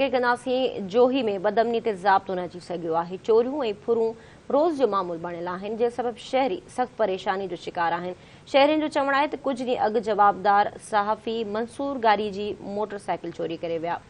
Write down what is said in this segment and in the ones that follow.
जोही में बदमनी ते ज़ाब्तो न अची सघियो आहे। चोरियूं ऐं फुरूं रोज़ जो मामूल बणियल आहिनि, जंहिं सबब शहरी सख़्त परेशानी जो शिकार आहिनि। शहरियुनि जो चवणु आहे त कुझु ॾींहं अॻु जवाबदार सहाफ़ी मंसूर गारी जी मोटरसाइकिल चोरी करे विया।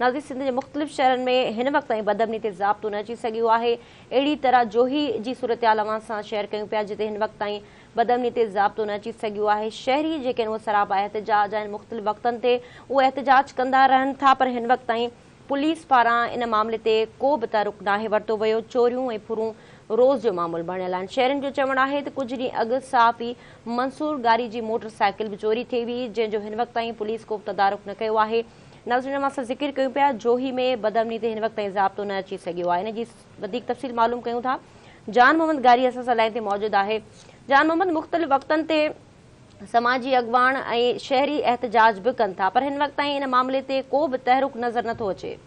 नाज़रीन, सिंध जे मुख़्तलिफ़ शहरनि में हिन वक़्त ताईं बदमनी ते ज़ाब्तो न अची सघियो आहे। अहिड़ी तरह जोही जी सूरतहाल अवां सां शेयर कयूं पिया, जिते हिन वक़्त ताईं बदमनी ते ज़ाब्तो न अची सघियो आहे। शहरी जेके आहिनि उहे सरापा एहतिजाज आहिनि, मुख़्तलिफ़ वक़्तनि ते उहे एहतिजाज कंदा रहनि था, पर हिन वक़्त ताईं पुलिस पारां इन मामले ते को बि तहरुक नाहे वरितो वियो। चोरियूं ऐं फुरूं रोज़ जो मामूल बणियल आहिनि। शहरियुनि जो चवणु आहे त कुझु ॾींहं अॻु सहाफ़ी मंसूर गारी जी मोटरसाइकिल बि चोरी थी हुई, जंहिंजो हिन वक़्त ताईं पुलिस को बि तदारुक न कयो आहे। नाज़रीन, मां सां ज़िक्र कयूं पिया, जोही में बदमनी ते हिन वक़्त ताईं ज़ाब्तो न अची सघियो आहे। इन जी वधीक तफ़सील मालूम कयूं था। जान मोहम्मद गारी असां सां लाइन ते मौजूदु आहे। जान मोहम्मद, मुख़्तलिफ़ वक़्तनि ते समाजी अॻवान ऐं शहरी एहतिजाज बि कनि था, पर हिन वक़्त ताईं इन मामले ते को बि तहरुक नज़र नथो अचे।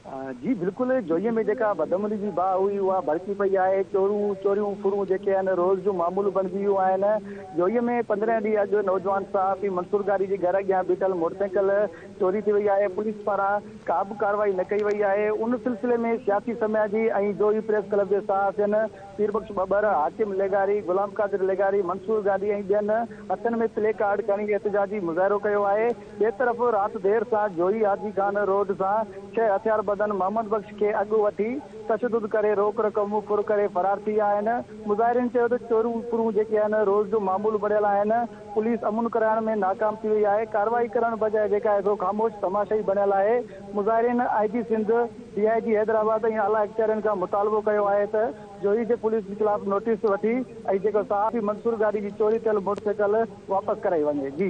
जी बिल्कुल, जोईअ में जेका बदमनी जी बाह हुई उहा भड़की पई आहे। चोरियूं फुरूं जेके आहिनि रोज़ जो मामूल बणिजी वियूं आहिनि। जोईअ में 15 ॾींहं अॻु नौजवान सहाफ़ी मंसूर गारी जी घर अॻियां बीठल मोटरसाइकिल चोरी थी वई आहे। पुलिस पारां का बि कार्रवाई न कई वई आहे। उन सिलसिले में सियासी समाज जी ऐं जोई प्रेस क्लब जे सहाफ़ियुनि पीरबख्श बबर, हाकिम लेगारी, गुलाम कादिर लेगारी, मंसूर गारी ऐं ॿियनि हथनि में प्ले कार्ड खणी एहतिजाजी मुज़ाहिरो कयो आहे। ॿिए तरफ़ राति देर सां जोई हाजी खान रोड सां 6 हथियार मोहम्मद बख्श के अॻु वठी तशदुद करे रोक रक़म फुर करे फरार थी विया आहिनि। मुज़ाहिरनि चयो त चोरियूं फुरूं जेके आहिनि रोज़ जो मामूल बणियल आहिनि। पुलिस अमुन कराइण में नाकाम थी वई आहे। कार्रवाई करण बजाए जेका आहे सो ख़ामोश तमाशाई बणियल आहे। मुज़ाहिरीन IG सिंध, DIG हैदराबाद ऐं आला अख़्तियारनि खां मुतालबो कयो आहे त जोई जे पुलिस जे ख़िलाफ़ नोटिस वठी ऐं जेको सहाफ़ी मंसूर गारी जी चोरी थियल मोटरसाइकिल वापसि कराई वञे। जी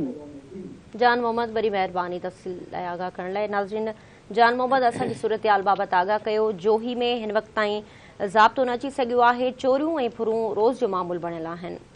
जान मोहम्मद, वरी महिरबानी तफ़सील लाइ आगाह करण लाइ। नाज़रीन, जान मोहम्मद असांजी सूरतहाल बाबति आगाह कयो। जोही में हिन वक़्त ताईं ज़ाब्तो न अची सघियो आहे। चोरियूं ऐं फुरूं रोज़ जो मामूल बणियल आहिनि।